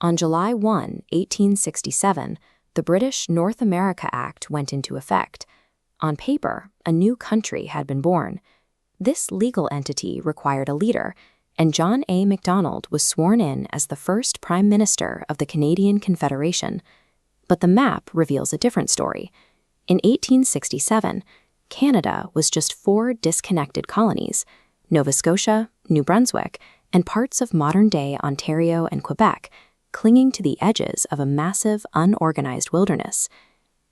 On July 1, 1867, the British North America Act went into effect. On paper, a new country had been born. This legal entity required a leader, and John A. Macdonald was sworn in as the first Prime Minister of the Canadian Confederation. But the map reveals a different story. In 1867, Canada was just 4 disconnected colonies: Nova Scotia, New Brunswick, and parts of modern-day Ontario and Quebec, clinging to the edges of a massive, unorganized wilderness.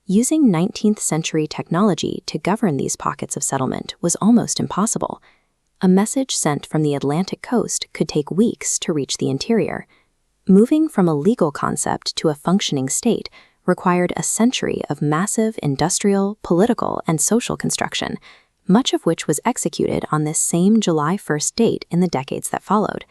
Using 19th-century technology to govern these pockets of settlement was almost impossible. A message sent from the Atlantic coast could take weeks to reach the interior. Moving from a legal concept to a functioning state required a century of massive industrial, political, and social construction, much of which was executed on this same July 1st date in the decades that followed.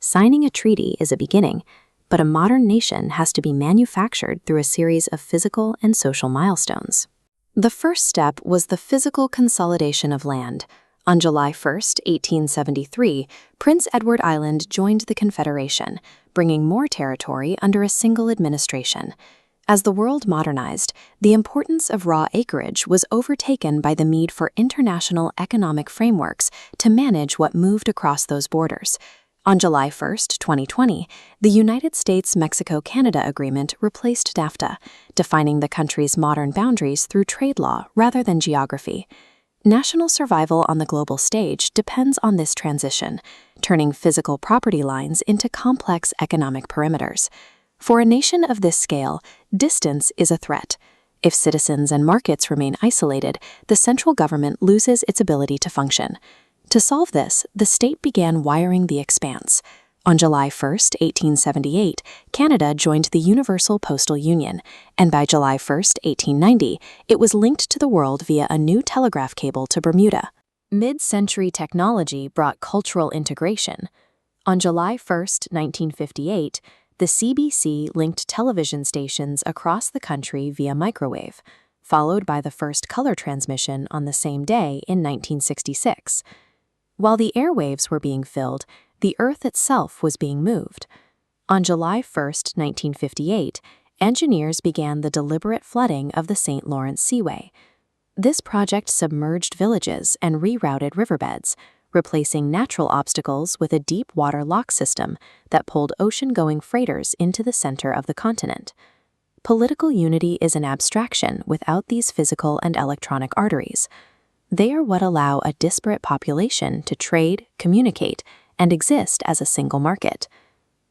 Signing a treaty is a beginning, but a modern nation has to be manufactured through a series of physical and social milestones. The first step was the physical consolidation of land. On July 1, 1873, Prince Edward Island joined the Confederation, bringing more territory under a single administration. As the world modernized, the importance of raw acreage was overtaken by the need for international economic frameworks to manage what moved across those borders. On July 1, 2020, the United States-Mexico-Canada Agreement replaced NAFTA, defining the country's modern boundaries through trade law rather than geography. National survival on the global stage depends on this transition, turning physical property lines into complex economic perimeters. For a nation of this scale, distance is a threat. If citizens and markets remain isolated, the central government loses its ability to function. To solve this, the state began wiring the expanse. On July 1, 1878, Canada joined the Universal Postal Union, and by July 1, 1890, it was linked to the world via a new telegraph cable to Bermuda. Mid-century technology brought cultural integration. On July 1, 1958, the CBC linked television stations across the country via microwave, followed by the first color transmission on the same day in 1966. While the airwaves were being filled, the Earth itself was being moved. On July 1, 1958, engineers began the deliberate flooding of the St. Lawrence Seaway. This project submerged villages and rerouted riverbeds, replacing natural obstacles with a deep water lock system that pulled ocean-going freighters into the center of the continent. Political unity is an abstraction without these physical and electronic arteries. They are what allow a disparate population to trade, communicate, and exist as a single market.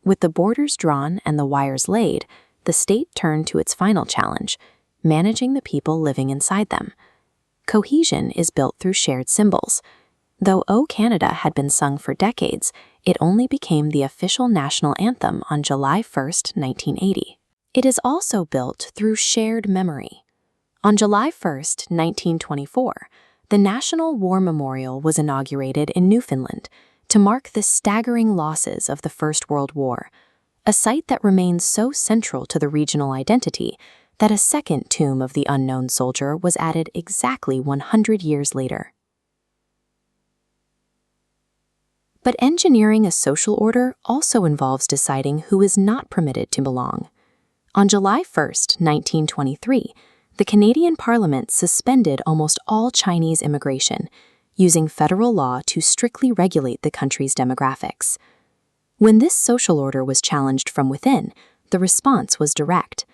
With the borders drawn and the wires laid, the state turned to its final challenge, managing the people living inside them. Cohesion is built through shared symbols. Though O Canada had been sung for decades, it only became the official national anthem on July 1, 1980. It is also built through shared memory. On July 1, 1924, the National War Memorial was inaugurated in Newfoundland to mark the staggering losses of the First World War, a site that remains so central to the regional identity that a second tomb of the unknown soldier was added exactly 100 years later. But engineering a social order also involves deciding who is not permitted to belong. On July 1, 1923, the Canadian Parliament suspended almost all Chinese immigration, using federal law to strictly regulate the country's demographics. When this social order was challenged from within, the response was direct.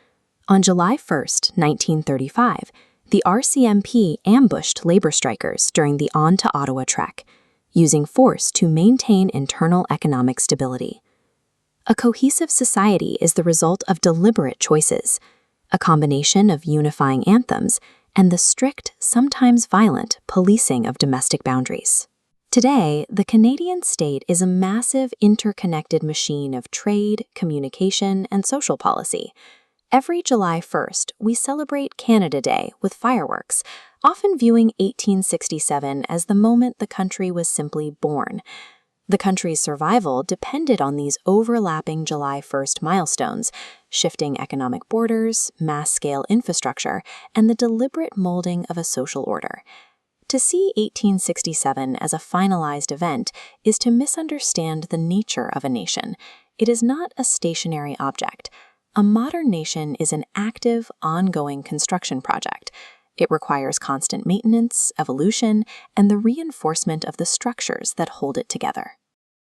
On July 1, 1935, the RCMP ambushed labor strikers during the On to Ottawa trek, using force to maintain internal economic stability. A cohesive society is the result of deliberate choices, a combination of unifying anthems and the strict, sometimes violent, policing of domestic boundaries. Today, the Canadian state is a massive interconnected machine of trade, communication, and social policy. Every July 1st, we celebrate Canada Day with fireworks, often viewing 1867 as the moment the country was simply born. The country's survival depended on these overlapping July 1st milestones, shifting economic borders, mass-scale infrastructure, and the deliberate molding of a social order. To see 1867 as a finalized event is to misunderstand the nature of a nation. It is not a stationary object. A modern nation is an active, ongoing construction project. It requires constant maintenance, evolution, and the reinforcement of the structures that hold it together.